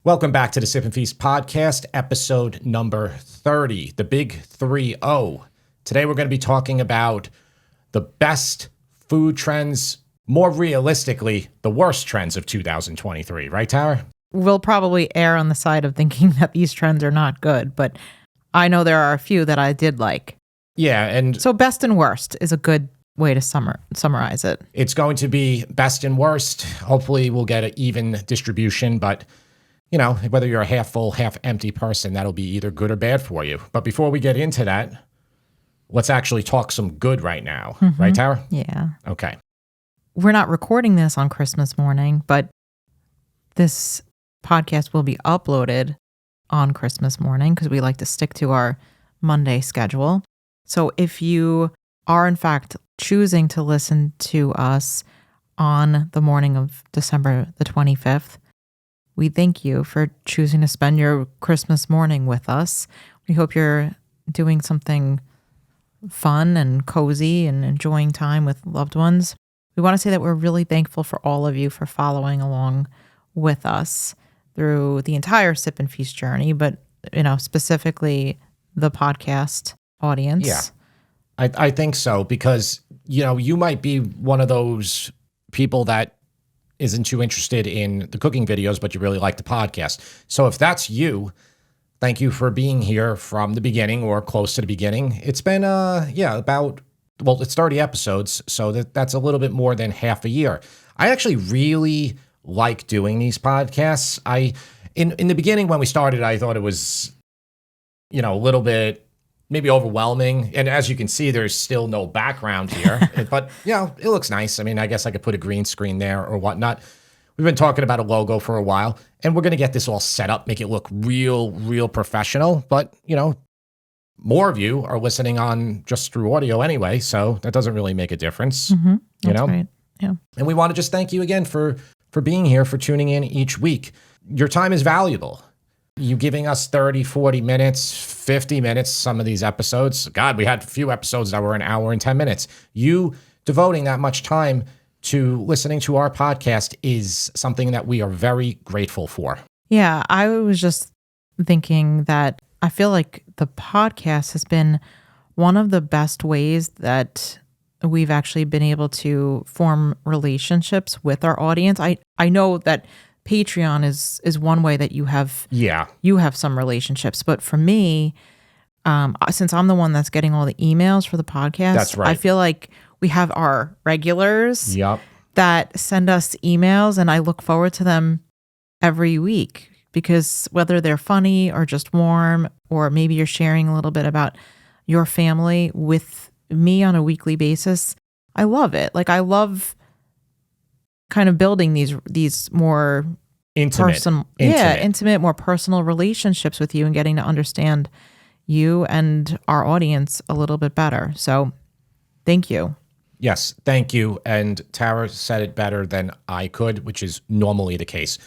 Welcome back to the Sip and Feast podcast, episode number 30, the big 3-0. Today we're going to be talking about the best food trends, more realistically, the worst trends of 2023. Right, Tara? We'll probably err on the side of thinking that these trends are not good, but I know there are a few that I did like. Yeah, and so best and worst is a good way to summarize it. It's going to be best and worst. Hopefully we'll get an even distribution, but you know, whether you're a half full, half empty person, that'll be either good or bad for you. But before we get into that, let's actually talk some good right now. Mm-hmm. Right, Tara? Yeah. Okay. We're not recording this on Christmas morning, but this podcast will be uploaded on Christmas morning because we like to stick to our Monday schedule. So if you are, in fact, choosing to listen to us on the morning of December the 25th, we thank you for choosing to spend your Christmas morning with us. We hope you're doing something fun and cozy and enjoying time with loved ones. We want to say that we're really thankful for all of you for following along with us through the entire Sip and Feast journey, but specifically the podcast audience. Yeah, I think so because, you might be one of those people that isn't too interested in the cooking videos, but you really like the podcast. So if that's you, thank you for being here from the beginning or close to the beginning. It's been, it's 30 episodes, so that's a little bit more than half a year. I actually really like doing these podcasts. In the beginning when we started, I thought it was, a little bit maybe overwhelming. And as you can see, there's still no background here, but it looks nice. I mean, I guess I could put a green screen there or whatnot. We've been talking about a logo for a while and we're going to get this all set up, make it look real professional. But, more of you are listening on just through audio anyway. So that doesn't really make a difference, That's right. Yeah. And we want to just thank you again for being here, for tuning in each week. Your time is valuable. You giving us 30, 40 minutes, 50 minutes, some of these episodes. God, we had a few episodes that were an hour and 10 minutes. You devoting that much time to listening to our podcast is something that we are very grateful for. Yeah, I was just thinking that I feel like the podcast has been one of the best ways that we've actually been able to form relationships with our audience. I know that Patreon is one way that you have some relationships, but for me, since I'm the one that's getting all the emails for the podcast, that's right. I feel like we have our regulars Yep. that send us emails, and I look forward to them every week because whether they're funny or just warm, or maybe you're sharing a little bit about your family with me on a weekly basis, I love it. Like I love kind of building these more intimate, more personal relationships with you and getting to understand you and our audience a little bit better. So thank you. Yes, thank you. And Tara said it better than I could, which is normally the case.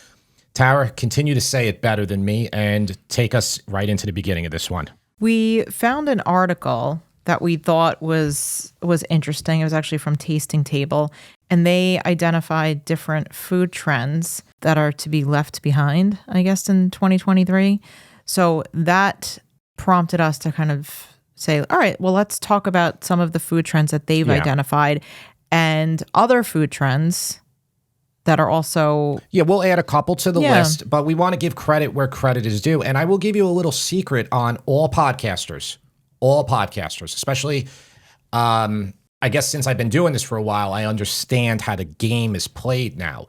Tara, continue to say it better than me and take us right into the beginning of this one. We found an article that we thought was interesting. It was actually from Tasting Table, and they identified different food trends that are to be left behind, I guess, in 2023. So that prompted us to kind of say, all right, well, let's talk about some of the food trends that they've identified and other food trends that are also... Yeah, we'll add a couple to the list, but we want to give credit where credit is due. And I will give you a little secret on all podcasters, especially, I guess since I've been doing this for a while, I understand how the game is played now.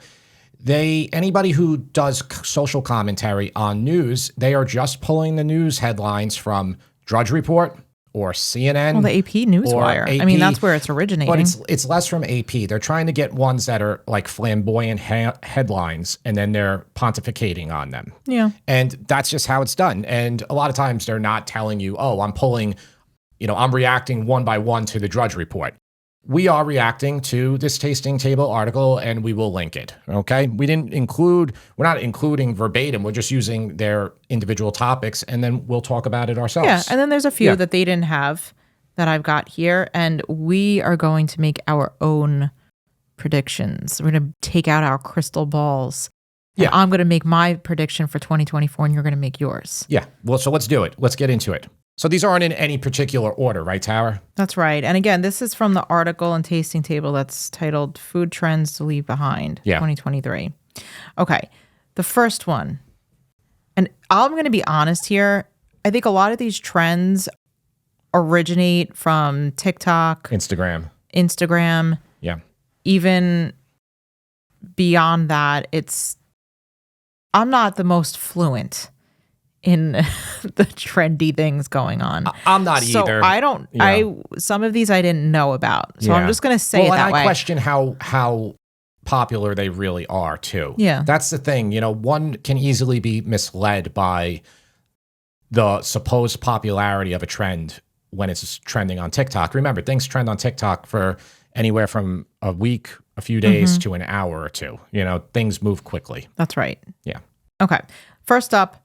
Anybody who does social commentary on news, they are just pulling the news headlines from Drudge Report or CNN. Well, the AP Newswire. AP, I mean, that's where it's originating. But it's less from AP. They're trying to get ones that are like flamboyant headlines, and then they're pontificating on them. Yeah. And that's just how it's done. And a lot of times they're not telling you, oh, I'm reacting one by one to the Drudge Report. We are reacting to this Tasting Table article, and we will link it, okay? We're not including verbatim. We're just using their individual topics, and then we'll talk about it ourselves. Yeah, and then there's a few that they didn't have that I've got here, and we are going to make our own predictions. We're going to take out our crystal balls And Yeah. I'm going to make my prediction for 2024 and you're going to make yours. Yeah. Well, so let's do it. Let's get into it. So these aren't in any particular order, right, Tara? That's right. And again, this is from the article and tasting table that's titled Food Trends to Leave Behind 2023. Okay. The first one. And I'm going to be honest here. I think a lot of these trends originate from TikTok, Instagram. Yeah. Even beyond that, I'm not the most fluent in the trendy things going on. I'm not so either. Some of these I didn't know about. So I'm just going to say it that way. I question how popular they really are too. Yeah. That's the thing. One can easily be misled by the supposed popularity of a trend when it's trending on TikTok. Remember, things trend on TikTok for anywhere from a week, a few days to an hour or two. Things move quickly. That's right. Yeah. Okay. First up,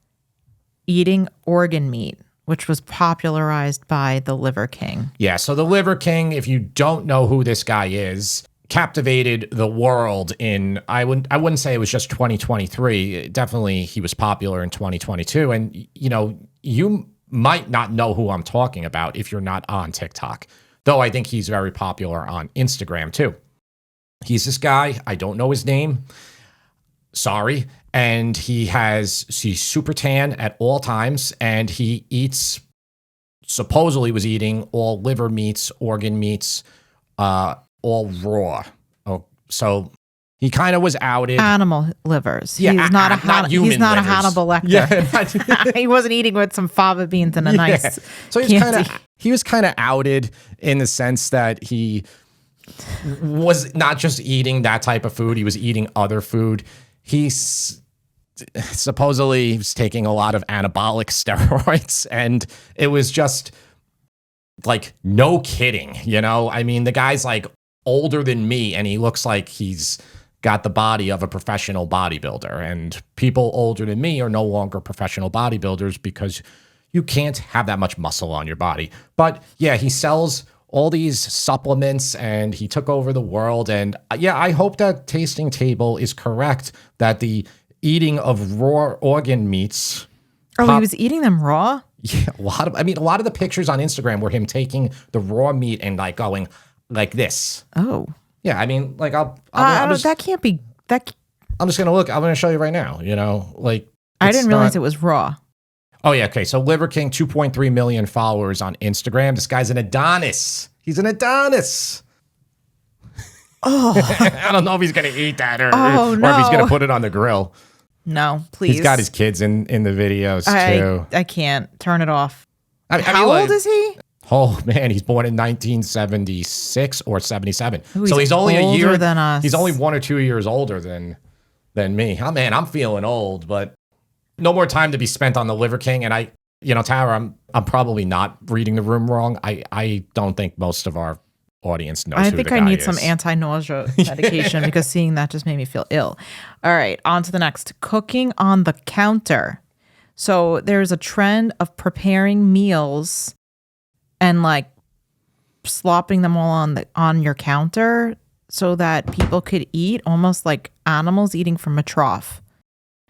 eating organ meat, which was popularized by the Liver King. Yeah. So the Liver King, if you don't know who this guy is, captivated the world in, I wouldn't say it was just 2023. Definitely he was popular in 2022. And, you might not know who I'm talking about if you're not on TikTok, though I think he's very popular on Instagram too. He's this guy. I don't know his name. Sorry. And he's super tan at all times. And he supposedly was eating all liver meats, organ meats, all raw. Oh, so he kind of was outed. Animal livers. Yeah, he's not human he's not livers. a Hannibal Lecter. Yeah. He wasn't eating with some fava beans and a nice. So he was kind of outed in the sense that he was not just eating that type of food. He was eating other food. Supposedly he was taking a lot of anabolic steroids, and it was just like, no kidding. I mean, the guy's like older than me, and he looks like he's got the body of a professional bodybuilder, and people older than me are no longer professional bodybuilders because you can't have that much muscle on your body. But yeah, he sells all these supplements and he took over the world. And yeah, I hope that Tasting Table is correct that the eating of raw organ meats. Oh, he was eating them raw? Yeah, a lot of the pictures on Instagram were him taking the raw meat and like going like this. Oh. Yeah, I mean, like that can't be that. I'm just gonna look. I'm gonna show you right now. I didn't realize it was raw. Oh yeah, okay. So Liver King, 2.3 million followers on Instagram. This guy's an Adonis. He's an Adonis. Oh, I don't know if he's gonna eat that or if no. he's gonna put it on the grill. No, please. He's got his kids in the videos too. I can't turn it off. How old is he? Oh man, he's born in 1976 or 77. Ooh, so he's only a year than us. He's only 1 or 2 years older than me. Oh man, I'm feeling old, but no more time to be spent on the Liver King. And Tara, I'm probably not reading the room wrong. I don't think most of our audience knows. I think I need some anti-nausea medication because seeing that just made me feel ill. All right, on to the next. Cooking on the counter. So there's a trend of preparing meals and like slopping them all on your counter so that people could eat almost like animals eating from a trough.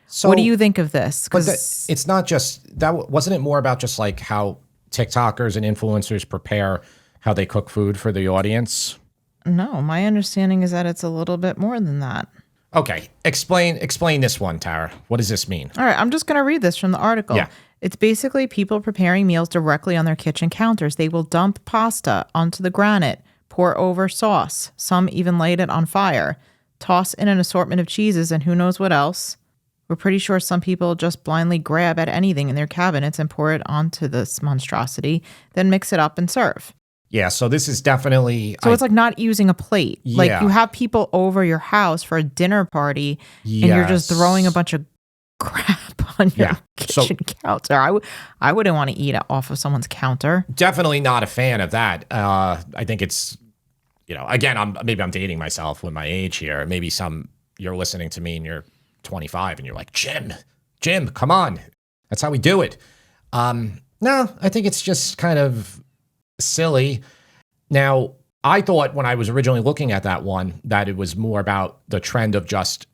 So what do you think of this? Because it's not just that. Wasn't it more about just like how TikTokers and influencers prepare how they cook food for the audience? No, my understanding is that it's a little bit more than that. Okay, explain this one, Tara. What does this mean? All right, I'm just going to read this from the article. Yeah. It's basically people preparing meals directly on their kitchen counters. They will dump pasta onto the granite, pour over sauce. Some even light it on fire, toss in an assortment of cheeses and who knows what else. We're pretty sure some people just blindly grab at anything in their cabinets and pour it onto this monstrosity, then mix it up and serve. Yeah, so this is definitely... So it's like not using a plate. Yeah. Like you have people over your house for a dinner party and you're just throwing a bunch of crap on your kitchen counter. I wouldn't want to eat off of someone's counter. Definitely not a fan of that. I think it's, again, maybe I'm dating myself with my age here. Maybe you're listening to me and you're 25 and you're like, Jim, come on. That's how we do it. No, I think it's just kind of silly. Now, I thought when I was originally looking at that one that it was more about the trend of just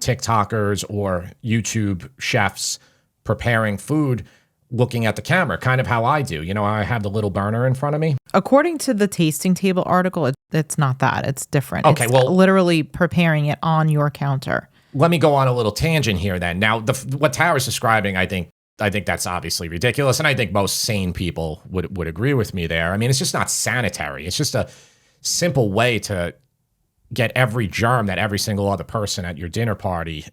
TikTokers or YouTube chefs preparing food looking at the camera, kind of how I do. You know, I have the little burner in front of me. According to the tasting table article, it's not that. It's different. Okay, it's well, literally preparing it on your counter. Let me go on a little tangent here then. Now, what Tara's describing, I think that's obviously ridiculous, and I think most sane people would agree with me there. I mean, it's just not sanitary. It's just a simple way to get every germ that every single other person at your dinner party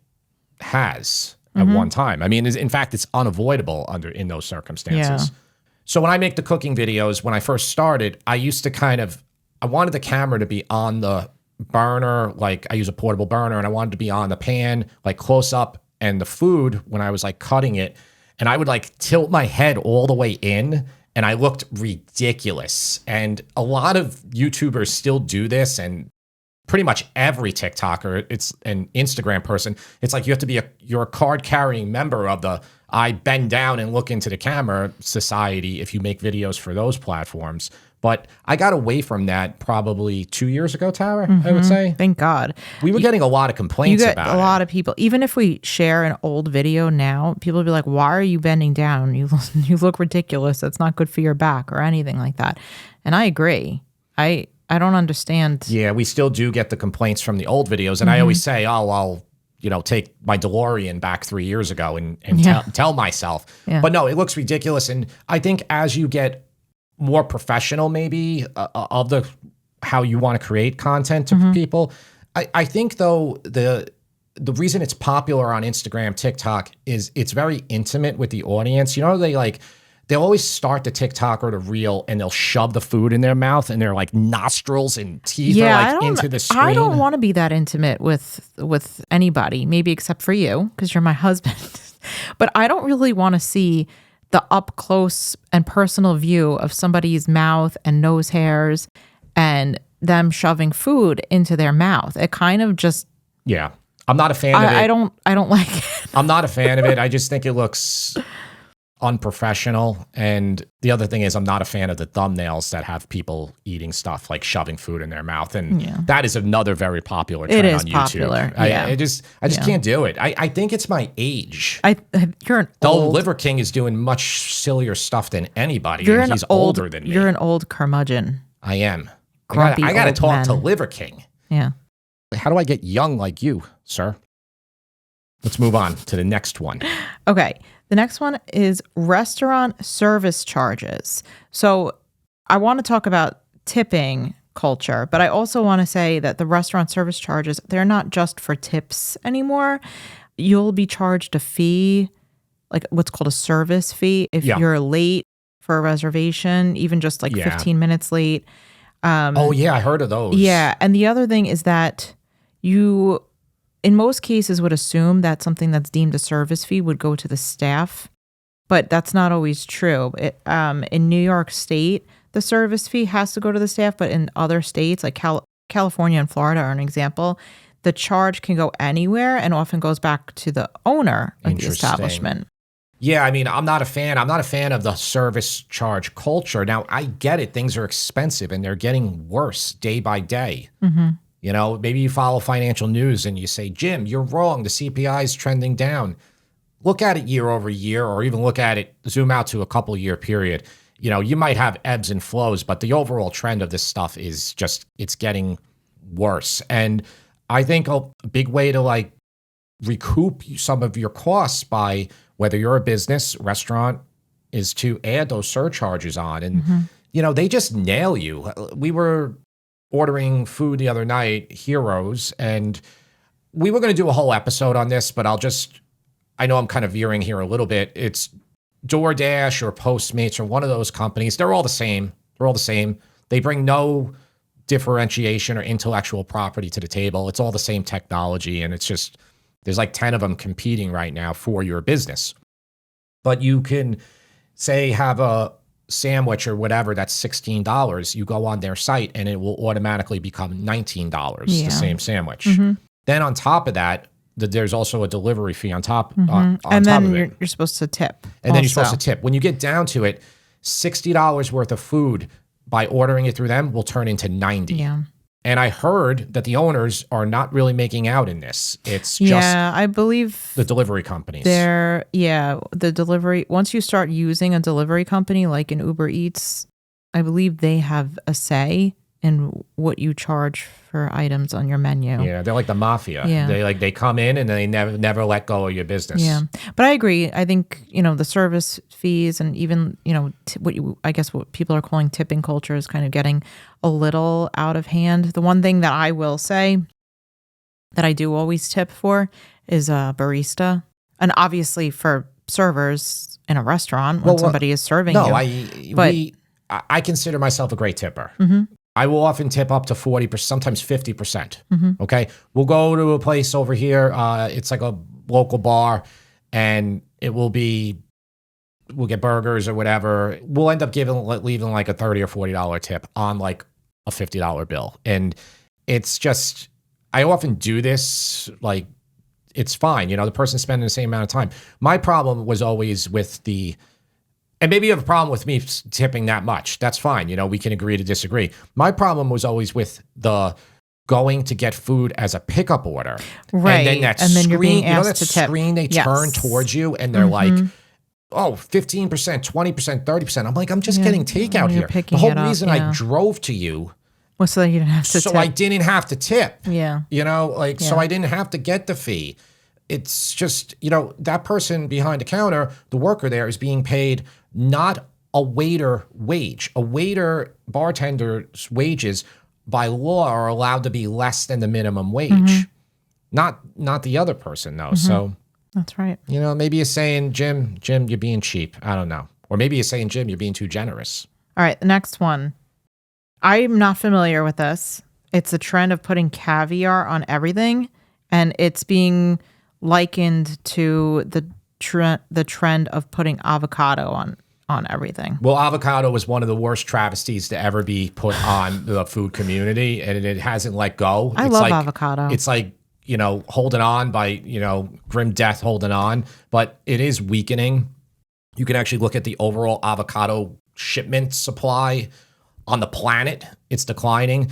has at one time. I mean, in fact, it's unavoidable in those circumstances. Yeah. So when I make the cooking videos, when I first started, I used to I wanted the camera to be on the burner, like I use a portable burner, and I wanted to be on the pan, like close up, and the food when I was like cutting it, and I would like tilt my head all the way in, and I looked ridiculous. And a lot of YouTubers still do this, and pretty much every TikToker, it's an Instagram person. It's like you have to be you're a card carrying member of the I bend down and look into the camera society if you make videos for those platforms. But I got away from that probably 2 years ago, Tara, I would say. Thank God. We were getting a lot of complaints about it. You get a lot of people. Even if we share an old video now, people will be like, why are you bending down? You look ridiculous. That's not good for your back or anything like that. And I agree. I don't understand. Yeah, we still do get the complaints from the old videos. And I always say, oh, I'll take my DeLorean back 3 years ago and tell myself. Yeah. But no, it looks ridiculous. And I think as you get more professional, maybe, of how you want to create content to people, I think, though, the reason it's popular on Instagram, TikTok, is it's very intimate with the audience. You know, they'll always start the TikTok or the reel and they'll shove the food in their mouth and their like nostrils and teeth are like into the screen. I don't want to be that intimate with anybody, maybe except for you because you're my husband. But I don't really want to see the up close and personal view of somebody's mouth and nose hairs and them shoving food into their mouth. It kind of just... Yeah. I'm not a fan of it. I don't like it. I'm not a fan of it. I just think it looks unprofessional. And the other thing is I'm not a fan of the thumbnails that have people eating stuff like shoving food in their mouth. And that is another very popular trend on YouTube. Popular. Yeah. I just can't do it. I think it's my age. You're an old... Liver King is doing much sillier stuff than anybody. He's older than me. You're an old curmudgeon. I am. Grumpy I got to talk man. to Liver King. Yeah. How do I get young like you, sir? Let's move on to the next one. Okay. The next one is restaurant service charges. So I want to talk about tipping culture, but I also want to say that the restaurant service charges, they're not just for tips anymore. You'll be charged a fee, like what's called a service fee, if you're late for a reservation, even just like 15 minutes late. Oh, yeah, I heard of those. Yeah. And the other thing is that you... in most cases would assume that something that's deemed a service fee would go to the staff, but that's not always true. In New York State, the service fee has to go to the staff, but in other states, like California and Florida are an example, the charge can go anywhere and often goes back to the owner of the establishment. Yeah, I mean, I'm not a fan of the service charge culture. Now, I get it. Things are expensive and they're getting worse day by day. Mm-hmm. You know, maybe you follow financial news and you say, Jim, you're wrong. The CPI is trending down. Look at it year over year, or even look at it, zoom out to a couple year period. You know, you might have ebbs and flows, but the overall trend of this stuff is just, it's getting worse. And I think a big way to like recoup some of your costs by whether you're a business, restaurant, is to add those surcharges on. And, you know, they just nail you. We were ordering food the other night, Heroes, and we were going to do a whole episode on this, but I know I'm kind of veering here a little bit. It's DoorDash or Postmates or one of those companies. They're all the same. They bring no differentiation or intellectual property to the table. It's all the same technology, and it's just, there's like 10 of them competing right now for your business. But you can say have a sandwich or whatever that's $16. You go on their site and it will automatically become $19, the same sandwich. Then on top of that, there's also a delivery fee on top. On and top then of you're supposed to tip. And then you're supposed to tip. When you get down to it, $60 worth of food by ordering it through them will turn into $90. Yeah. And I heard that the owners are not really making out in this. It's just I believe the delivery companies. The delivery, once you start using a delivery company like an Uber Eats, I believe they have a say in what you charge for items on your menu. Yeah, they're like the mafia. Yeah. They come in and they never let go of your business. Yeah. But I agree. I think, the service fees and even, what people are calling tipping culture is kind of getting a little out of hand. The one thing that I will say that I do always tip for is a barista. And obviously for servers in a restaurant when somebody is serving you. I consider myself a great tipper. Mm-hmm. I will often tip up to 40%, sometimes 50%. Okay. We'll go to a place over here. It's like a local bar and we'll get burgers or whatever. We'll end up leaving like a $30 or $40 tip on like a $50 bill. And it's just, I often do this, like, it's fine. The person's spending the same amount of time. My problem was always with and maybe you have a problem with me tipping that much. That's fine. We can agree to disagree. My problem was always with the going to get food as a pickup order. Right. And then then you're being asked to tip. Screen they turn towards you and they're like, oh, 15%, 20%, 30%. I'm like, I'm just getting takeout here. The whole reason I drove to you was so that you didn't have to tip. So I didn't have to tip. Yeah. So I didn't have to get the fee. It's just, that person behind the counter, the worker there is being paid not a waiter wage. A waiter, bartender's wages by law are allowed to be less than the minimum wage. Not the other person though. So that's right. Maybe you're saying, Jim, you're being cheap. I don't know. Or maybe you're saying, Jim, you're being too generous. All right. The next one. I'm not familiar with this. It's a trend of putting caviar on everything, and it's being likened to the trend of putting avocado on everything. Well, avocado was one of the worst travesties to ever be put on the food community, and it hasn't let go. I love avocado. It's like, holding on by, grim death holding on, but it is weakening. You can actually look at the overall avocado shipment supply on the planet. It's declining,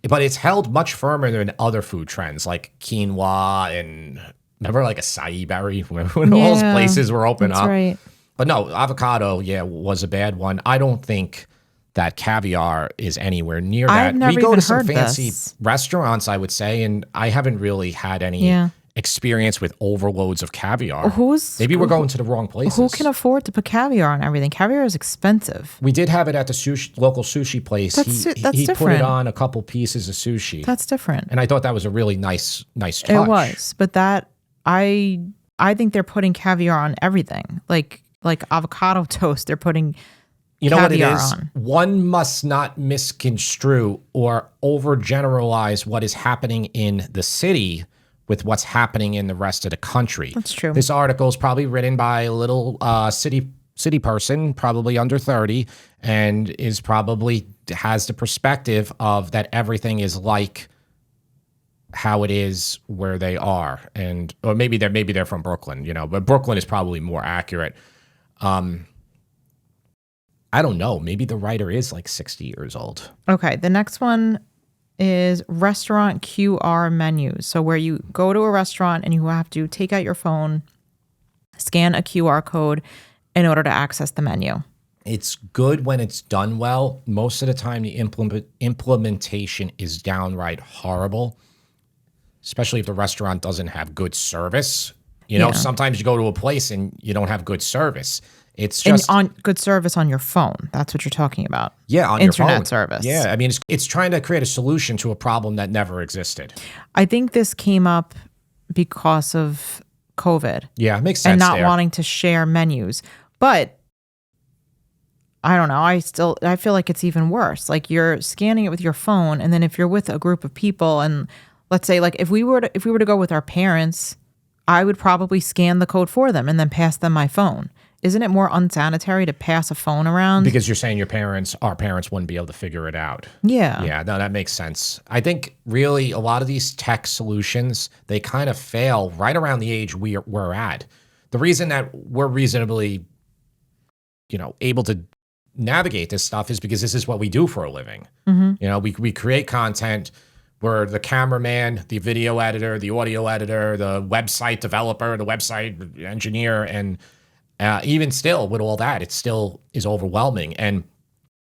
but it's held much firmer than other food trends like quinoa and remember like acai berry when all those places were open up. Right. But no, avocado, was a bad one. I don't think that caviar is anywhere near that. I've never we go even to some heard fancy this. restaurants, I would say, and I haven't really had any experience with overloads of caviar. Maybe we're going to the wrong places. Who can afford to put caviar on everything? Caviar is expensive. We did have it at the local sushi place. That's he different. Put it on a couple pieces of sushi. That's different. And I thought that was a really nice touch. It was, but I think they're putting caviar on everything. Like avocado toast, they're putting caviar what it is? on. One must not misconstrue or overgeneralize what is happening in the city with what's happening in the rest of the country. That's true. This article is probably written by a little city person, probably under 30, and is probably has the perspective of that everything is like how it is where they are, or maybe they're from Brooklyn, but Brooklyn is probably more accurate. I don't know. Maybe the writer is like 60 years old. Okay, the next one is restaurant QR menus. So where you go to a restaurant and you have to take out your phone, scan a QR code in order to access the menu. It's good when it's done well. Most of the time, the implementation is downright horrible, especially if the restaurant doesn't have good service. Sometimes you go to a place and you don't have good service. It's just on good service on your phone. That's what you're talking about. Yeah, on internet your phone. Service. Yeah, I mean, it's trying to create a solution to a problem that never existed. I think this came up because of COVID. Yeah, it makes sense. And not wanting to share menus. But I don't know. I feel like it's even worse. Like you're scanning it with your phone, and then if you're with a group of people, and let's say like if we were to go with our parents, I would probably scan the code for them and then pass them my phone. Isn't it more unsanitary to pass a phone around? Because you're saying our parents wouldn't be able to figure it out. Yeah. Yeah, no, that makes sense. I think really a lot of these tech solutions, they kind of fail right around the age we're at. The reason that we're reasonably, able to navigate this stuff is because this is what we do for a living. We create content. where the cameraman, the video editor, the audio editor, the website developer, the website engineer, and even still with all that, it still is overwhelming. And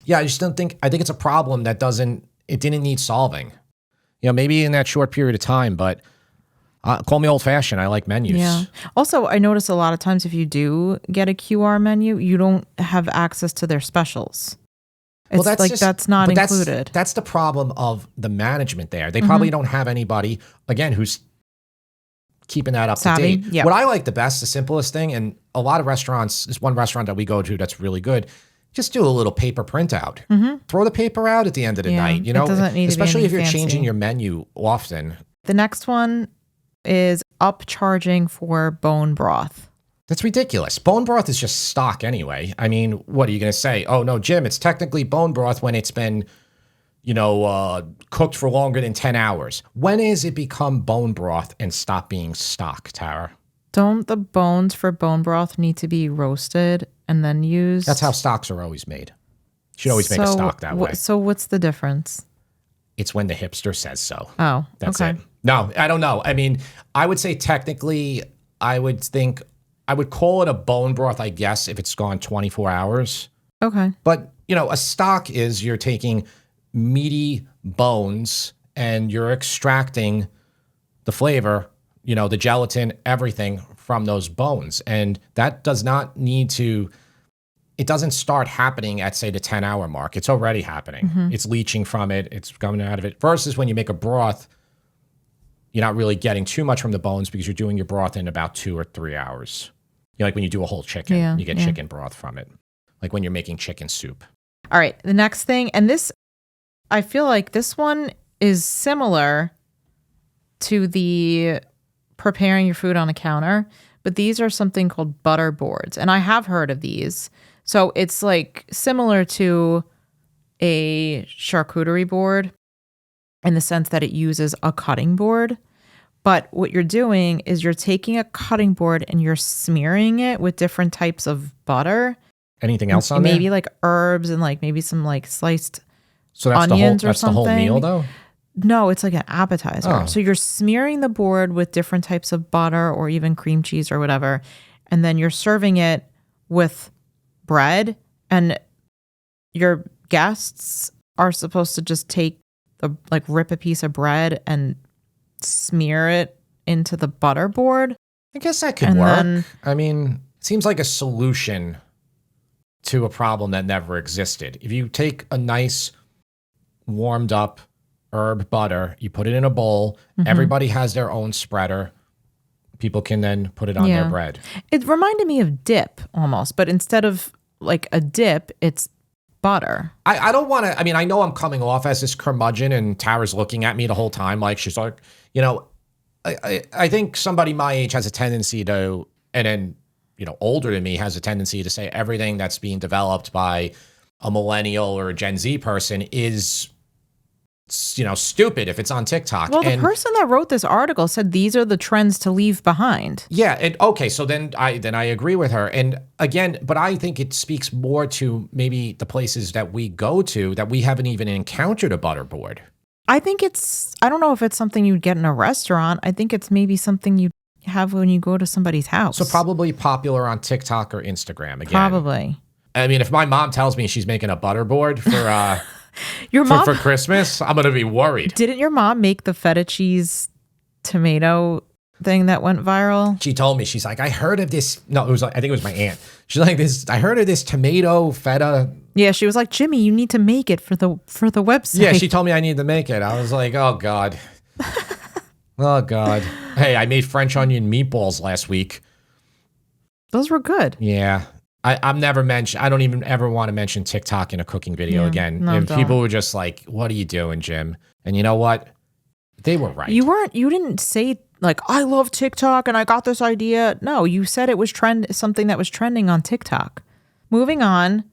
yeah, I think it's a problem that didn't need solving. Maybe in that short period of time, but call me old fashioned. I like menus. Yeah. Also, I notice a lot of times if you do get a QR menu, you don't have access to their specials. It's that's not included. That's the problem of the management there. They probably don't have anybody, again, who's keeping that up Savvy. to date. Yep. What I like the best, the simplest thing, and a lot of restaurants, there's one restaurant that we go to that's really good, just do a little paper printout. Throw the paper out at the end of the night. It doesn't need especially to if be you're fancy. changing your menu often. The next one is upcharging for bone broth. That's ridiculous. Bone broth is just stock anyway. I mean, what are you going to say? Oh, no, Jim, it's technically bone broth when it's been, cooked for longer than 10 hours. When is it become bone broth and stop being stock, Tara? Don't the bones for bone broth need to be roasted and then used? That's how stocks are always made. You should always make a stock that way. So what's the difference? It's when the hipster says so. Oh, That's okay. it. No, I don't know. I mean, I would say technically, I would call it a bone broth, I guess, if it's gone 24 hours. Okay. But, a stock is you're taking meaty bones and you're extracting the flavor, the gelatin, everything from those bones. And that does not need to, it doesn't start happening at, say, the 10-hour mark. It's already happening. It's leaching from it. It's coming out of it. Versus when you make a broth, you're not really getting too much from the bones because you're doing your broth in about 2 or 3 hours. Like when you do a whole chicken, you get chicken broth from it. Like when you're making chicken soup. All right. The next thing, and this, I feel like this one is similar to the preparing your food on a counter, but these are something called butter boards. And I have heard of these. So it's like similar to a charcuterie board in the sense that it uses a cutting board. But what you're doing is you're taking a cutting board and you're smearing it with different types of butter. Anything else on there? Maybe like herbs and like maybe some like sliced So that's onions the whole something. meal though? No, it's like an appetizer. Oh. So you're smearing the board with different types of butter or even cream cheese or whatever. And then you're serving it with bread. And your guests are supposed to just rip a piece of bread and smear it into the butter board. I guess that could work. I mean, it seems like a solution to a problem that never existed. If you take a nice warmed up herb butter, you put it in a bowl, everybody has their own spreader. People can then put it on their bread. It reminded me of dip almost, but instead of like a dip, it's butter. I don't want to, I know I'm coming off as this curmudgeon and Tara's looking at me the whole time like she's like, I think somebody my age has a tendency to, and then, older than me has a tendency to say everything that's being developed by a millennial or a Gen Z person is, stupid if it's on TikTok. Well, the person that wrote this article said these are the trends to leave behind. Yeah. And okay. So then I agree with her. And again, but I think it speaks more to maybe the places that we go to that we haven't even encountered a butter board. I think I don't know if it's something you'd get in a restaurant. I think it's maybe something you have when you go to somebody's house. So probably popular on TikTok or Instagram again. Probably. I mean, if my mom tells me she's making a butter board for your mom for Christmas, I'm gonna be worried. Didn't your mom make the feta cheese tomato thing that went viral? She told me, she's like, I heard of this. No, I think it was my aunt. She's like, I heard of this tomato feta. Yeah, she was like, Jimmy, you need to make it for the website. Yeah, she told me I need to make it. I was like, oh God. Oh God. Hey, I made French onion meatballs last week. Those were good. Yeah. I'm never I don't even ever want to mention TikTok in a cooking video again. No, if people were just like, what are you doing, Jim? And you know what? They were right. You didn't say like, I love TikTok and I got this idea. No, you said it was something that was trending on TikTok. Moving on,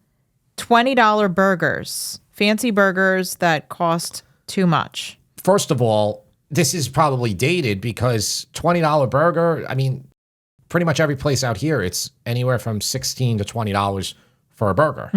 $20 burgers. Fancy burgers that cost too much. First of all, this is probably dated because $20 burger, pretty much every place out here, it's anywhere from $16 to $20 for a burger.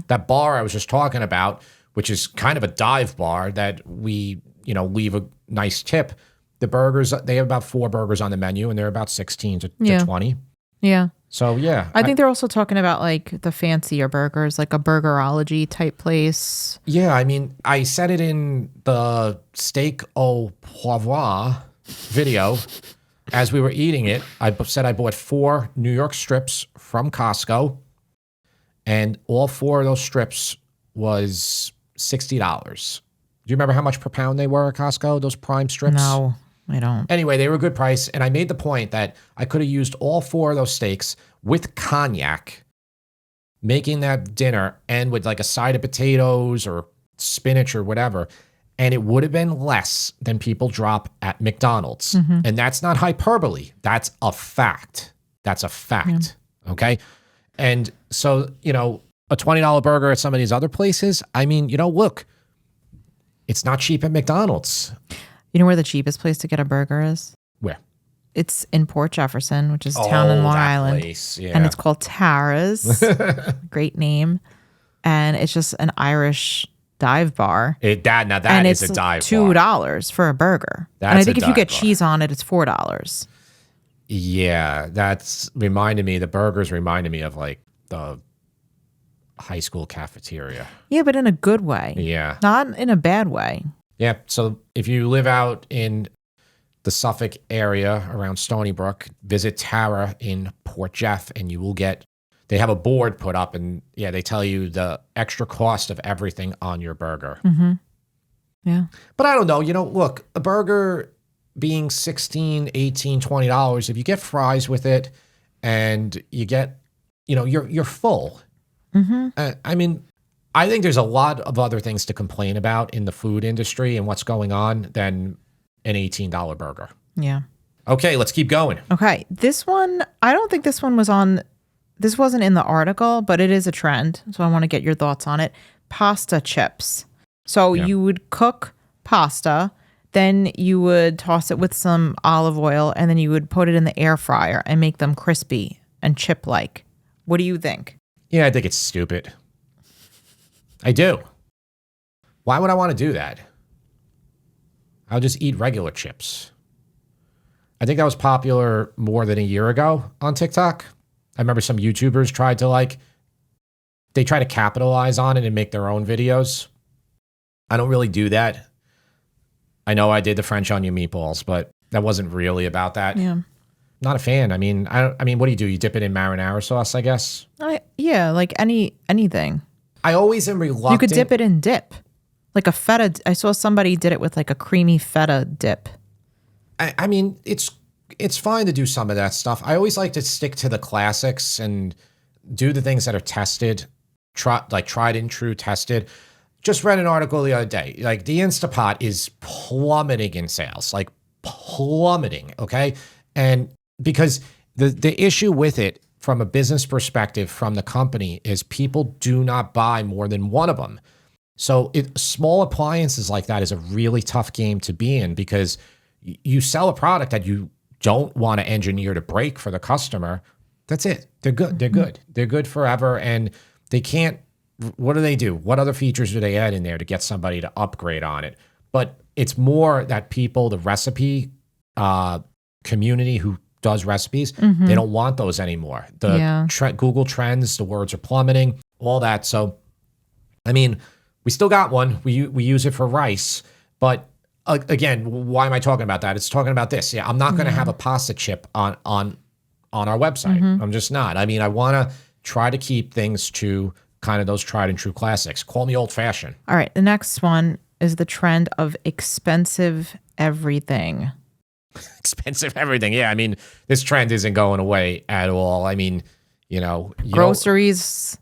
That bar I was just talking about, which is kind of a dive bar that we leave a nice tip. The burgers, they have about 4 burgers on the menu, and they're about 16 to 20. Yeah. So, yeah. I think they're also talking about like the fancier burgers, like a Burgerology type place. Yeah, I mean, I said it in the steak au poivre video. As we were eating it, I said I bought 4 New York strips from Costco, and all 4 of those strips was $60. Do you remember how much per pound they were at Costco, those prime strips? No, I don't. Anyway, they were a good price, and I made the point that I could have used all 4 of those steaks with cognac, making that dinner, and with like a side of potatoes or spinach or whatever, and it would have been less than people drop at McDonald's. And that's not hyperbole. That's a fact. That's a fact. Okay? And so, a $20 burger at some of these other places, I mean, look, it's not cheap at McDonald's. You know where the cheapest place to get a burger is? Where? It's in Port Jefferson, which is a town in Long Island. Place, yeah. And it's called Tara's. Great name. And it's just an Irish dive bar. That is a dive bar. $2 for a burger. That's and I think a if you get dive bar. cheese on it, it's $4. Yeah, the burgers reminded me of like the high school cafeteria. Yeah, but in a good way. Yeah. Not in a bad way. Yeah, so if you live out in the Suffolk area around Stony Brook, visit Tara in Port Jeff, and you will they have a board put up, and they tell you the extra cost of everything on your burger. Yeah. But I don't know, look, a burger being $16, $18, $20, if you get fries with it and you get, you're full. I mean, I think there's a lot of other things to complain about in the food industry and what's going on than an $18 burger. Yeah. Okay, let's keep going. Okay. This one, I don't think this one this wasn't in the article, but it is a trend. So I want to get your thoughts on it. Pasta chips. So you would cook pasta, then you would toss it with some olive oil, and then you would put it in the air fryer and make them crispy and chip-like. What do you think? Yeah, I think it's stupid. I do. Why would I want to do that? I'll just eat regular chips. I think that was popular more than a year ago on TikTok. I remember some YouTubers tried to capitalize on it and make their own videos. I don't really do that. I know I did the French onion meatballs, but that wasn't really about that. Yeah. Not a fan. I mean, what do? You dip it in marinara sauce, I guess? Yeah, like anything. I always am reluctant. You could dip it in dip. Like a feta. I saw somebody did it with like a creamy feta dip. I mean, it's fine to do some of that stuff. I always like to stick to the classics and do the things that are tested, tried and true tested. Just read an article the other day. Like the Instapot is plummeting in sales, like plummeting. Okay. And because the issue with it from a business perspective from the company is people do not buy more than one of them. So small appliances like that is a really tough game to be in because you sell a product that you don't want to engineer to break for the customer. That's it. They're good. They're good. They're good forever. And they can't, what do they do? What other features do they add in there to get somebody to upgrade on it? But it's more that people, the recipe community who does recipes, they don't want those anymore. Google Trends, the words are plummeting, all that. So, I mean, we still got one. We use it for rice. But again, why am I talking about that? It's talking about this. Yeah, I'm not going to have a pasta chip on our website. I'm just not. I mean, I want to try to keep things to kind of those tried and true classics. Call me old fashioned. All right. The next one is the trend of expensive everything. Expensive everything. Yeah. I mean, this trend isn't going away at all. I mean, groceries.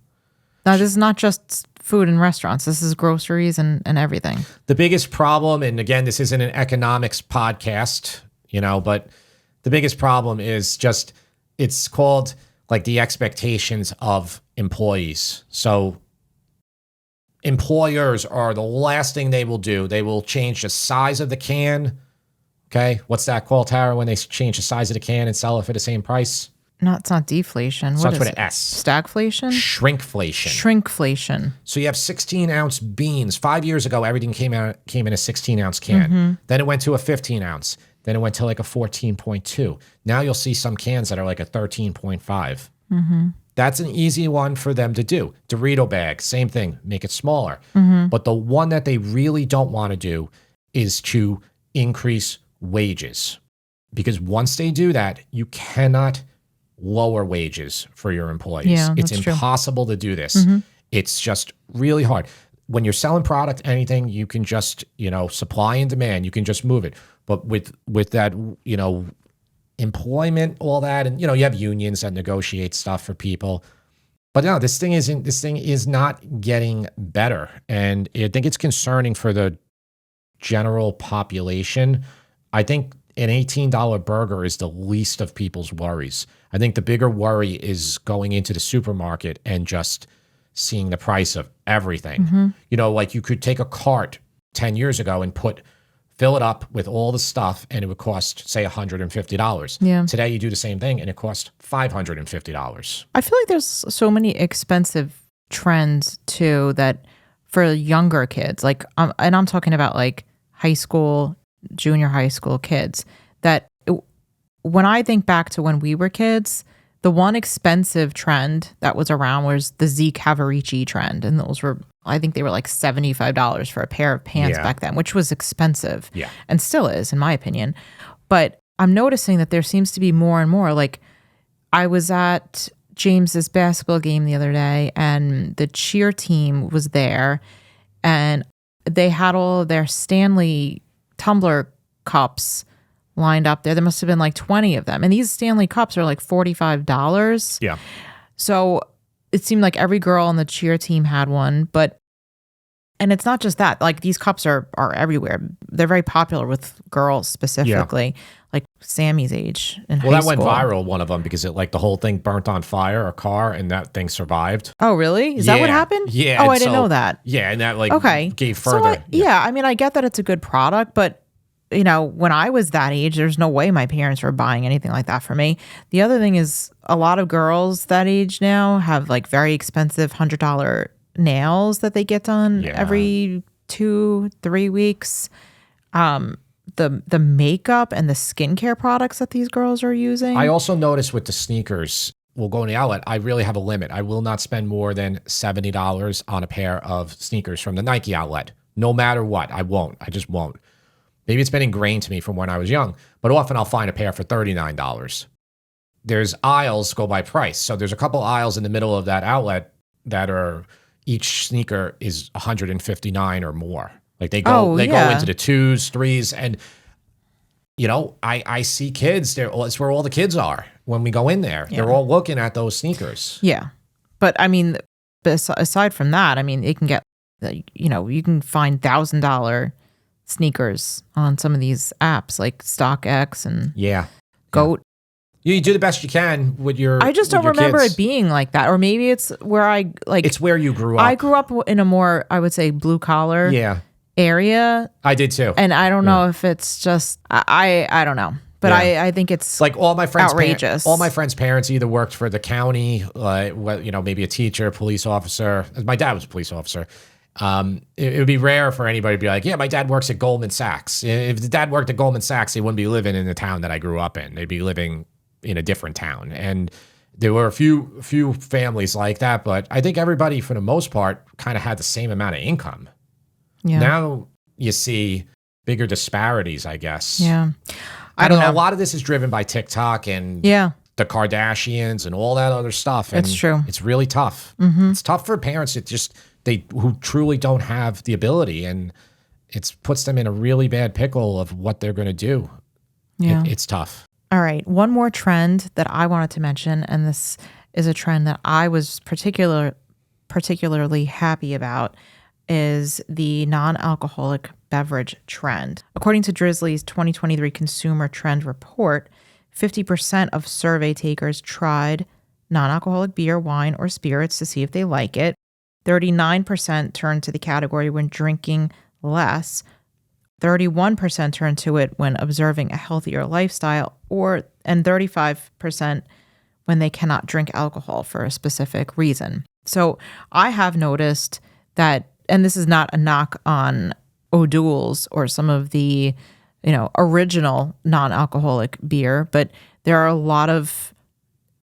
No, this is not just food and restaurants. This is groceries and everything. The biggest problem, and again, this isn't an economics podcast, but the biggest problem is just, it's called like the expectations of employees. So employers are the last thing they will do. They will change the size of the can. Okay. What's that called, Tara, when they change the size of the can and sell it for the same price? It's not deflation. Starts What with is an it? S. Stagflation? Shrinkflation. Shrinkflation. So you have 16-ounce beans. 5 years ago, everything came in a 16-ounce can. Then it went to a 15-ounce. Then it went to like a 14.2. Now you'll see some cans that are like a 13.5. That's an easy one for them to do. Dorito bag, same thing. Make it smaller. But the one that they really don't want to do is to increase wages. Because once they do that, you cannot lower wages for your employees. Yeah, it's that's true. impossible to do this. It's just really hard. When you're selling product, anything, you can just, supply and demand, you can just move it. But with that, employment, all that, and you have unions that negotiate stuff for people. But no, this thing is not getting better. And I think it's concerning for the general population. I think an $18 burger is the least of people's worries. I think the bigger worry is going into the supermarket and just seeing the price of everything. Like you could take a cart 10 years ago and fill it up with all the stuff and it would cost, say, $150. Yeah. Today you do the same thing and it costs $550. I feel like there's so many expensive trends too that for younger kids, like, and I'm talking about like high school, junior high school kids, when I think back to when we were kids, the one expensive trend that was around was the Z Caviar trend. And those were, I think they were like $75 for a pair of pants back then, which was expensive. Yeah. And still is, in my opinion. But I'm noticing that there seems to be more and more. Like, I was at James's basketball game the other day and the cheer team was there and they had all of their Stanley tumbler cups lined up there. There must have been like 20 of them. And these Stanley cups are like $45. Yeah. So it seemed like every girl on the cheer team had one. And it's not just that. Like, these cups are everywhere. They're very popular with girls specifically, like Sammy's age in high school. Well, that went viral, one of them, because the whole thing burnt on fire, a car, and that thing survived. Oh, really? Is that what happened? Yeah. Oh, I didn't know that. Yeah, and that gave So further. I mean, I get that it's a good product, but when I was that age, there's no way my parents were buying anything like that for me. The other thing is a lot of girls that age now have like very expensive $100 nails that they get done every 2-3 weeks. The makeup and the skincare products that these girls are using. I also noticed with the sneakers, we'll go in the outlet, I really have a limit. I will not spend more than $70 on a pair of sneakers from the Nike outlet. No matter what, I won't. I just won't. Maybe it's been ingrained to me from when I was young, but often I'll find a pair for $39. There's aisles go by price. So there's a couple aisles in the middle of that outlet that are, each sneaker is $159 or more. Like they go into the 2s, 3s, and I see kids there. It's where all the kids are when we go in there. Yeah. They're all looking at those sneakers. Yeah, but I mean, aside from that, I mean, it can get, you can find $1,000 sneakers on some of these apps like StockX and Goat. You do the best you can with your. I just don't remember it being like that, or maybe it's where I like. It's where you grew up. I grew up in a more, I would say, blue collar area. I did too, and I don't know if it's just I don't know, but I think it's like all my friends outrageous. All my friends' parents either worked for the county, maybe a teacher, police officer. My dad was a police officer. It would be rare for anybody to be like, yeah, my dad works at Goldman Sachs. If the dad worked at Goldman Sachs, they wouldn't be living in the town that I grew up in. They'd be living in a different town. And there were a few families like that, but I think everybody, for the most part, kind of had the same amount of income. Yeah. Now you see bigger disparities, I guess. Yeah. I don't know. A lot of this is driven by TikTok and the Kardashians and all that other stuff. And it's true. It's really tough. It's tough for parents who truly don't have the ability, and it puts them in a really bad pickle of what they're going to do. Yeah. It's tough. All right. One more trend that I wanted to mention, and this is a trend that I was particularly happy about, is the non-alcoholic beverage trend. According to Drizzly's 2023 Consumer Trend Report, 50% of survey takers tried non-alcoholic beer, wine, or spirits to see if they like it. 39% turned to the category when drinking less. 31% turned to it when observing a healthier lifestyle, and 35% when they cannot drink alcohol for a specific reason. So I have noticed that, and this is not a knock on O'Doul's or some of the, original non-alcoholic beer, but there are a lot of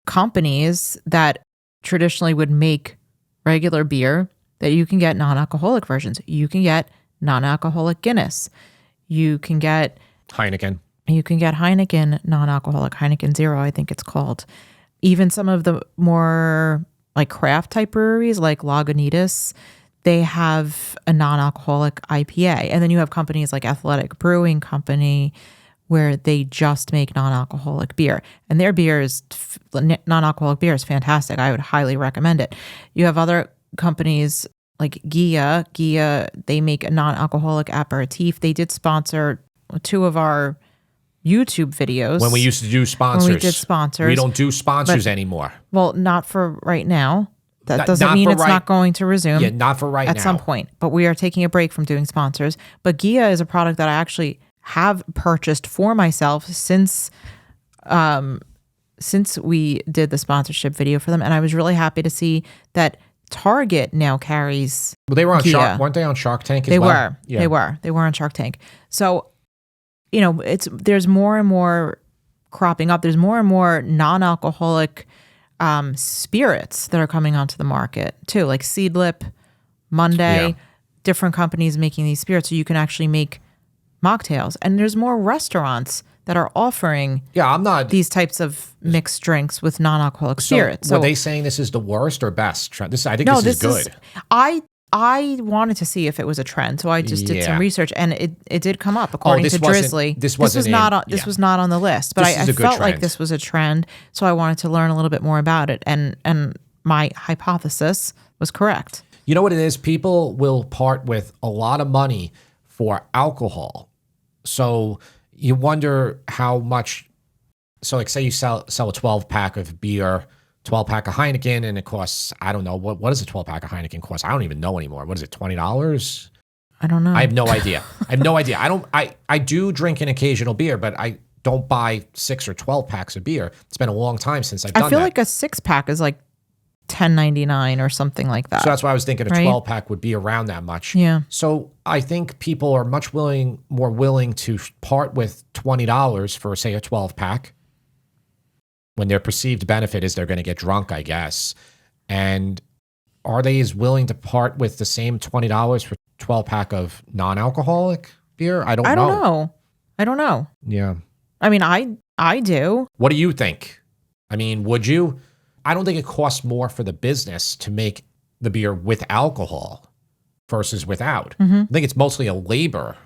companies that traditionally would make regular beer that you can get non-alcoholic versions. You can get non-alcoholic Guinness. You can get Heineken. You can get Heineken non-alcoholic, Heineken Zero, I think it's called. Even some of the more like craft type breweries like Lagunitas, they have a non-alcoholic IPA. And then you have companies like Athletic Brewing Company where they just make non-alcoholic beer. And their non-alcoholic beer is fantastic. I would highly recommend it. You have other companies like Gia. Gia, they make a non-alcoholic aperitif. They did sponsor 2 of our YouTube videos. When we used to do sponsors. When we did sponsors. We don't do sponsors anymore. Well, not for right now. That doesn't not mean for it's not going to resume. Yeah, not for right now. At some point. But we are taking a break from doing sponsors. But Gia is a product that I actually have purchased for myself since we did the sponsorship video for them. And I was really happy to see that Target now carries Well, they were on Gia. Shark. Weren't they on Shark Tank as They well? were. Yeah. They were on Shark Tank. So, there's more and more cropping up. There's more and more non-alcoholic spirits that are coming onto the market too, like Seedlip, Monday, different companies making these spirits, so you can actually make mocktails. And there's more restaurants that are offering these types of mixed drinks with non-alcoholic spirits. So were they saying this is the worst or best trend? I think this is good. I wanted to see if it was a trend, so I just did some research, and it did come up according to Drizzly. This was not on the list, but I felt like this was a trend, so I wanted to learn a little bit more about it, and my hypothesis was correct. You know what it is? People will part with a lot of money for alcohol, so you wonder how much. So, like, say you sell a 12-pack of beer. 12-pack of Heineken, and it costs, I don't know, what does a 12-pack of Heineken cost? I don't even know anymore. What is it, $20? I don't know. I have no idea. I do drink an occasional beer, but I don't buy 6 or 12 packs of beer. It's been a long time since I've done that. I feel like a 6-pack is like $10.99 or something like that. So that's why I was thinking a 12-pack would be around that much. Yeah. So I think people are much more willing to part with $20 for, say, a 12-pack. When their perceived benefit is they're going to get drunk, I guess. And are they as willing to part with the same $20 for 12-pack of non-alcoholic beer? I don't know. Yeah. I mean, I do. What do you think? I mean, would you? I don't think it costs more for the business to make the beer with alcohol versus without. I think it's mostly a labor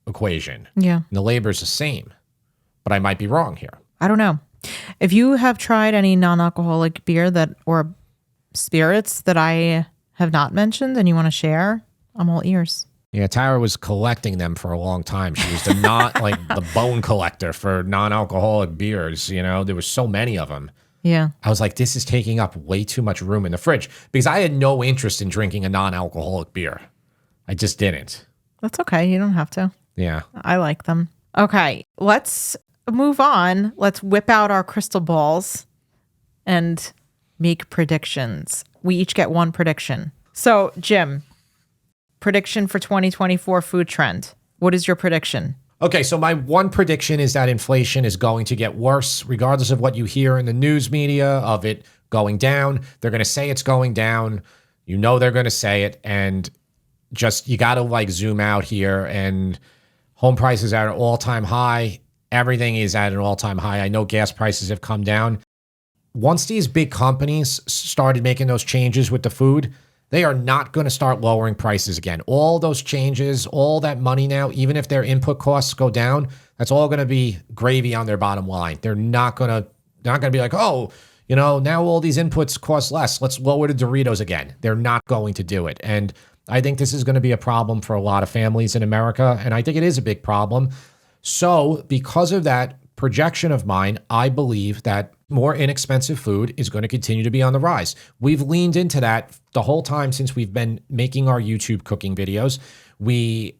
equation. Yeah. And the labor is the same. But I might be wrong here. I don't know. If you have tried any non-alcoholic beer or spirits that I have not mentioned and you want to share, I'm all ears. Yeah, Tara was collecting them for a long time. She was the bone collector for non-alcoholic beers. There was so many of them. Yeah. I was like, this is taking up way too much room in the fridge because I had no interest in drinking a non-alcoholic beer. I just didn't. That's okay. You don't have to. Yeah. I like them. Okay, let's move on. Let's whip out our crystal balls and make predictions. We each get one prediction. So, Jim, prediction for 2024 food trend. What is your prediction? Okay, so my one prediction is that inflation is going to get worse, regardless of what you hear in the news media of it going down. They're going to say it's going down. They're going to say it. And just, you got to zoom out here. And home prices are at an all-time high. Everything is at an all-time high. I know gas prices have come down. Once these big companies started making those changes with the food, they are not going to start lowering prices again. All those changes, all that money now, even if their input costs go down, that's all going to be gravy on their bottom line. They're not going to be like, oh, now all these inputs cost less. Let's lower the Doritos again. They're not going to do it. And I think this is going to be a problem for a lot of families in America. And I think it is a big problem. So because of that projection of mine, I believe that more inexpensive food is going to continue to be on the rise. We've leaned into that the whole time since we've been making our YouTube cooking videos. We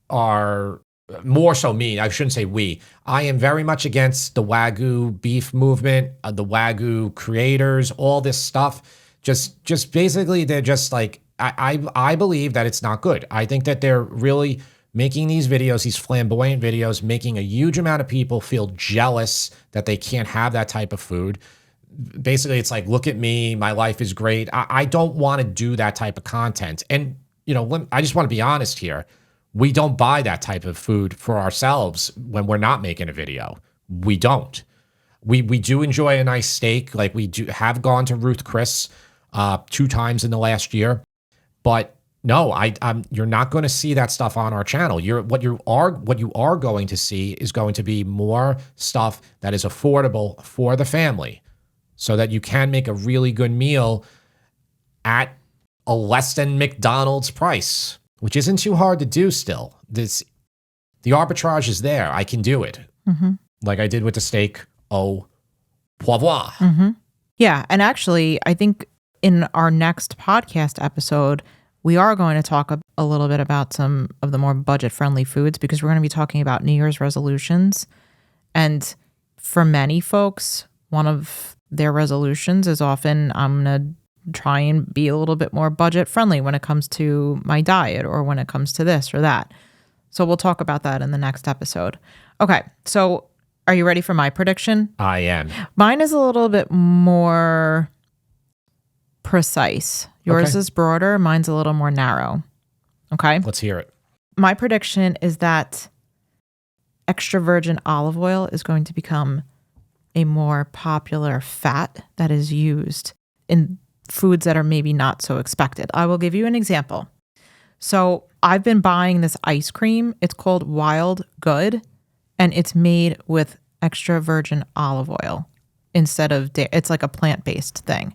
are more so me, I shouldn't say we. I am very much against the Wagyu beef movement, the Wagyu creators, all this stuff. Just basically, they're just like, I believe that it's not good. I think that they're really making these videos, these flamboyant videos, making a huge amount of people feel jealous that they can't have that type of food. Basically, it's like, look at me, my life is great. I don't want to do that type of content. And, I just want to be honest here. We don't buy that type of food for ourselves when we're not making a video. We don't. We do enjoy a nice steak. Like we do have gone to Ruth Chris 2 times in the last year. But no, you're not going to see that stuff on our channel. What you are going to see is going to be more stuff that is affordable for the family, so that you can make a really good meal at a less than McDonald's price, which isn't too hard to do still. The arbitrage is there. I can do it. Mm-hmm. Like I did with the steak au poivre. Mm-hmm. Yeah. And actually, I think in our next podcast episode, we are going to talk a little bit about some of the more budget-friendly foods, because we're going to be talking about New Year's resolutions. And for many folks, one of their resolutions is often, I'm going to try and be a little bit more budget friendly when it comes to my diet, or when it comes to this or that. So we'll talk about that in the next episode. Okay. So are you ready for my prediction? I am. Mine is a little bit more precise. Yours is broader. Mine's a little more narrow. Okay. Let's hear it. My prediction is that extra virgin olive oil is going to become a more popular fat that is used in foods that are maybe not so expected. I will give you an example. So I've been buying this ice cream. It's called Wild Good, and it's made with extra virgin olive oil instead of it's like a plant-based thing.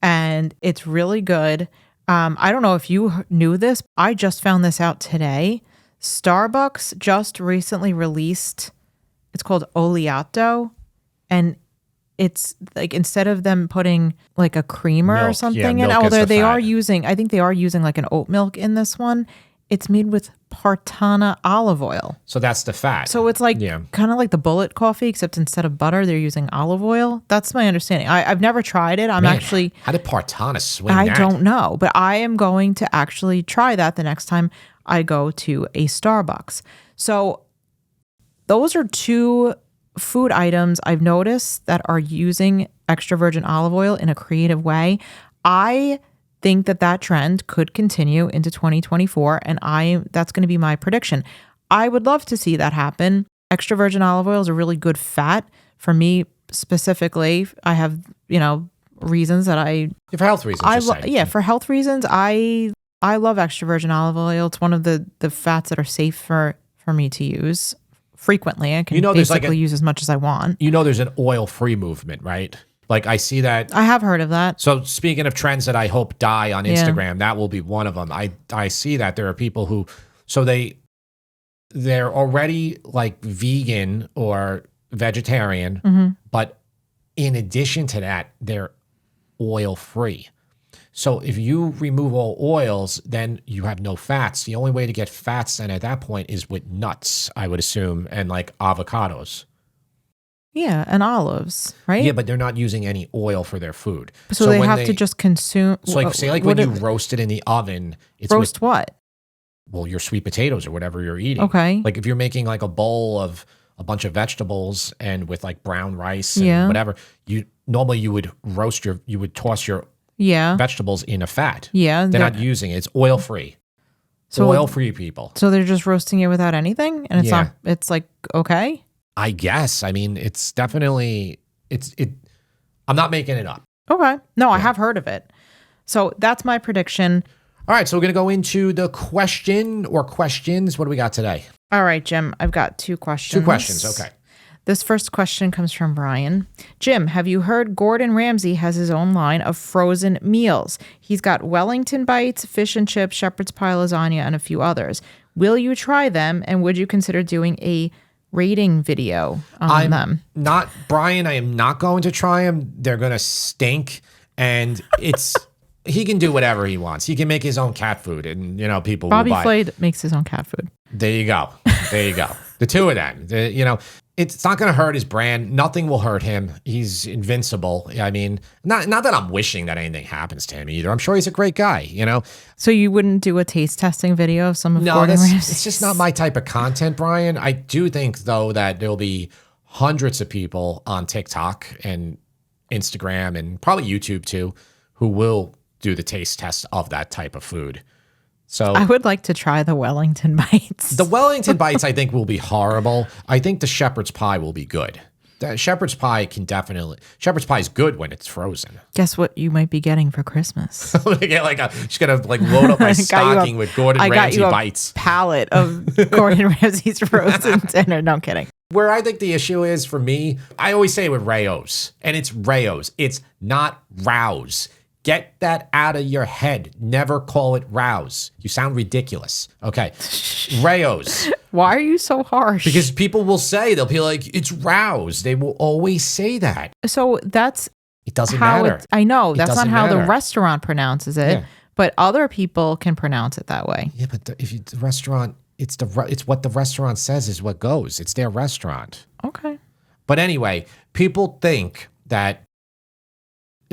And it's really good. I don't know if you knew this. I just found this out today. Starbucks just recently released, it's called Oleato, and it's like, instead of them putting like a creamer or something in, although they are using, I think they are using like an oat milk in this one, it's made with Partana olive oil. So that's the fat. So it's like kind of like the Bullet coffee, except instead of butter, they're using olive oil. That's my understanding. I've never tried it. How did Partana swing that? I don't know, but I am going to actually try that the next time I go to a Starbucks. So those are 2 food items I've noticed that are using extra virgin olive oil in a creative way. I think that trend could continue into 2024, and that's going to be my prediction. I would love to see that happen. Extra virgin olive oil is a really good fat. For me specifically, I have, reasons that for health reasons. For health reasons, I love extra virgin olive oil. It's one of the fats that are safe for me to use frequently. I can basically use as much as I want. There's an oil-free movement, right? Like I see that. I have heard of that. So speaking of trends that I hope die on Instagram, that will be one of them. I see that there are people who, so they're already like vegan or vegetarian, but in addition to that, they're oil-free. So if you remove all oils, then you have no fats. The only way to get fats then at that point is with nuts, I would assume, and like avocados. Yeah, and olives, right? Yeah, but they're not using any oil for their food. So they have to just consume. So when you roast it in the oven, it's what? Well, your sweet potatoes or whatever you're eating. Okay. Like if you're making like a bowl of a bunch of vegetables and with like brown rice and whatever, you would toss your vegetables in a fat. Yeah. They're not using it. It's oil free. So oil-free people. So they're just roasting it without anything? And it's like, okay. I guess. I mean, it's definitely, I'm not making it up. Okay. No, I have heard of it. So that's my prediction. All right. So we're going to go into the question or questions. What do we got today? All right, Jim. I've got 2 questions. 2 questions. Okay. This first question comes from Brian. Jim, have you heard Gordon Ramsay has his own line of frozen meals? He's got Wellington bites, fish and chips, shepherd's pie, lasagna, and a few others. Will you try them? And would you consider doing a rating video on them? Brian, I am not going to try them. They're going to stink. And he can do whatever he wants. He can make his own cat food and, people Bobby will buy Flay makes his own cat food. There you go. There you go. The two of them. It's not going to hurt his brand. Nothing will hurt him. He's invincible. I mean, not that I'm wishing that anything happens to him either. I'm sure he's a great guy, So you wouldn't do a taste testing video of some of Gordon Ramsay's? It's just not my type of content, Brian. I do think, though, that there'll be hundreds of people on TikTok and Instagram and probably YouTube, too, who will do the taste test of that type of food. So I would like to try the Wellington bites. The Wellington bites, I think, will be horrible. I think the shepherd's pie will be good. The shepherd's pie is good when it's frozen. Guess what you might be getting for Christmas? I'm gonna get just gonna load up my stocking with Gordon Ramsay bites. Pallet of Gordon Ramsay's frozen dinner. No, I'm kidding. Where I think the issue is for me, I always say it with Rao's, and it's Rao's. It's not Rouse. Get that out of your head. Never call it Rouse. You sound ridiculous. Okay. Rao's. Why are you so harsh? Because people will say, they'll be like, it's Rouse. They will always say that. So it doesn't matter. I know. That's not how the matter. restaurant pronounces it. Yeah. But other people can pronounce it that way. Yeah, but the restaurant, it's what the restaurant says is what goes. It's their restaurant. Okay. But anyway, people think that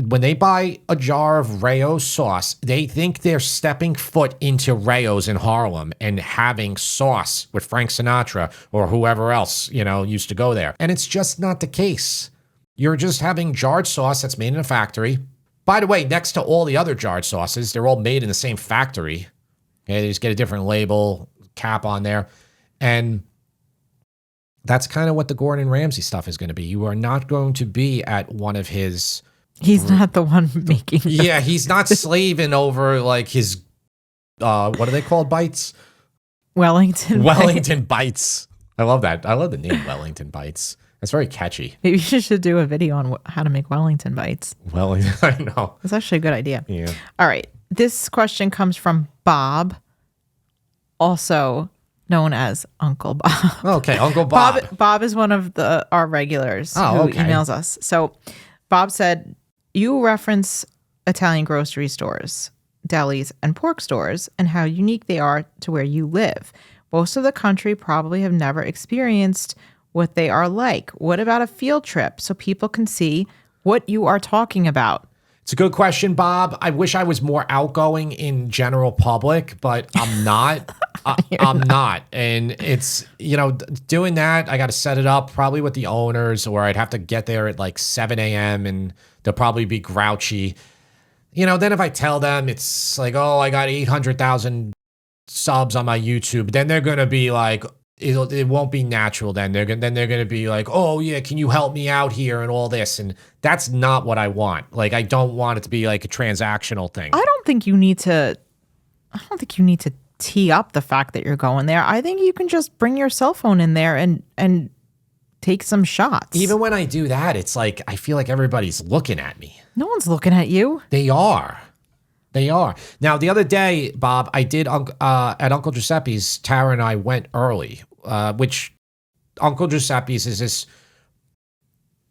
when they buy a jar of Rao's sauce, they think they're stepping foot into Rao's in Harlem and having sauce with Frank Sinatra or whoever else, used to go there. And it's just not the case. You're just having jarred sauce that's made in a factory. By the way, next to all the other jarred sauces, they're all made in the same factory. Okay, they just get a different label, cap on there. And that's kind of what the Gordon Ramsay stuff is going to be. You are not going to be at one of his... He's not the one making them. Yeah, he's not slaving over his, what are they called, bites? Wellington bites. I love that. I love the name Wellington bites. That's very catchy. Maybe you should do a video on how to make Wellington bites. Wellington, I know. It's actually a good idea. Yeah. All right. This question comes from Bob, also known as Uncle Bob. Okay, Uncle Bob. Bob is one of our regulars who emails us. So Bob said, you reference Italian grocery stores, delis, and pork stores and how unique they are to where you live. Most of the country probably have never experienced what they are like. What about a field trip so people can see what you are talking about? It's a good question, Bob. I wish I was more outgoing in general public, but I'm not. I'm not. And it's, doing that, I got to set it up probably with the owners, or I'd have to get there at 7 a.m. and they'll probably be grouchy. Then if I tell them it's I got 800,000 subs on my YouTube, then they're going to be it won't be natural then. They're going to be oh yeah, can you help me out here and all this? And that's not what I want. I don't want it to be a transactional thing. I don't think you need to tee up the fact that you're going there. I think you can just bring your cell phone in there and take some shots. Even when I do that, it's I feel like everybody's looking at me. No one's looking at you. They are. Now, the other day, Bob, I did at Uncle Giuseppe's, Tara and I went early, which Uncle Giuseppe's is this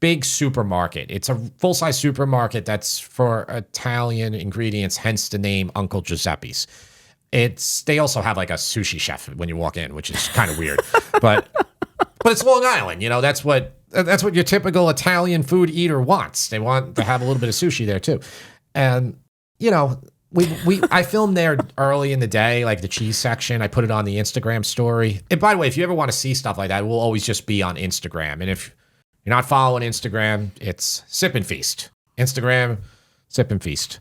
big supermarket. It's a full-size supermarket that's for Italian ingredients, hence the name Uncle Giuseppe's. They also have a sushi chef when you walk in, which is kind of weird, but it's Long Island. That's what your typical Italian food eater wants. They want to have a little bit of sushi there too. And, I filmed there early in the day, the cheese section. I put it on the Instagram story. And by the way, if you ever want to see stuff like that, it will always just be on Instagram. And if you're not following Instagram, it's Sip and Feast. Instagram, Sip and Feast.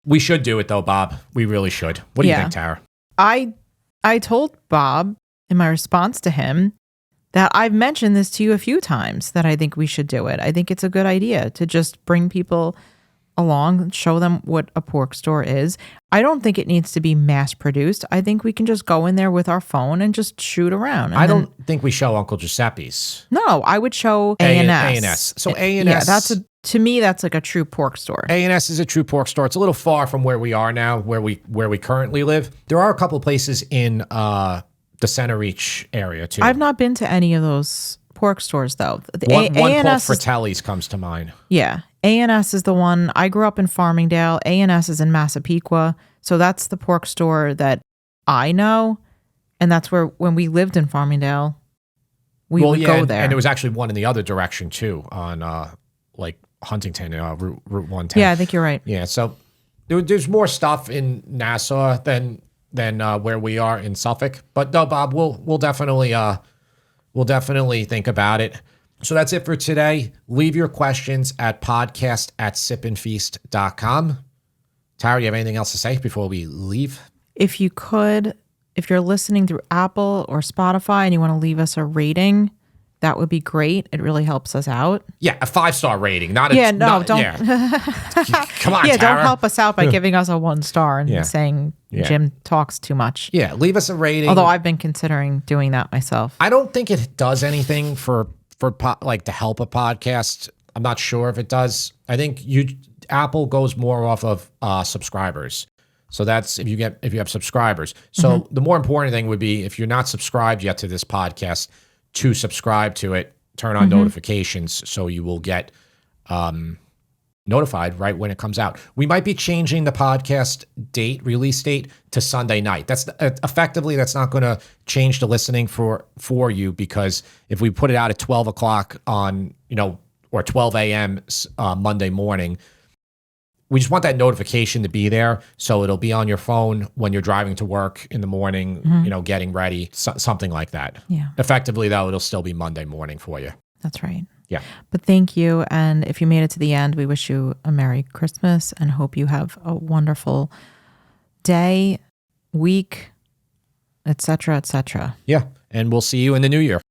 We should do it though, Bob. We really should. What do you think, Tara? I told Bob in my response to him that I've mentioned this to you a few times, that I think we should do it. I think it's a good idea to just bring people along, show them what a pork store is. I don't think it needs to be mass produced. I think we can just go in there with our phone and just shoot around. I don't think we show Uncle Giuseppe's. No, I would show A&S. A&S. So A&S. Yeah, to me, that's a true pork store. A&S is a true pork store. It's a little far from where we are now, where we currently live. There are a couple of places in the Center Reach area too. I've not been to any of those pork stores though. One called Fratelli's comes to mind. Yeah. A&S is the one. I grew up in Farmingdale. A&S is in Massapequa. So that's the pork store that I know. And that's where, when we lived in Farmingdale, we would go there. And there was actually one in the other direction too on like Huntington, Route 110. Yeah, I think you're right. Yeah, so there's more stuff in Nassau than where we are in Suffolk. But no, Bob, we'll definitely think about it. So that's it for today. Leave your questions at podcast@sipandfeast.com. Tara, you have anything else to say before we leave? If you could, if you're listening through Apple or Spotify and you want to leave us a rating, that would be great. It really helps us out. Yeah, a 5-star rating, not a... don't. Yeah. Come on, Yeah, Tara. don't help us out by giving us a 1 star and saying Jim talks too much. Yeah, leave us a rating. Although I've been considering doing that myself. I don't think it does anything for like to help a podcast. I'm not sure if it does. I think Apple goes more off of subscribers. So that's if you have subscribers. So the more important thing would be, if you're not subscribed yet to this podcast, to subscribe to it, turn on notifications so you will get notified right when it comes out. We might be changing the podcast release date to Sunday night. That's effectively, that's not going to change the listening for you, because if we put it out at 12 o'clock on, or 12 a.m. Monday morning, we just want that notification to be there, so it'll be on your phone when you're driving to work in the morning, getting ready, something like that. Yeah. Effectively, though, it'll still be Monday morning for you. That's right. Yeah. But thank you. And if you made it to the end, we wish you a Merry Christmas and hope you have a wonderful day, week, etc., etc. Yeah. And we'll see you in the new year.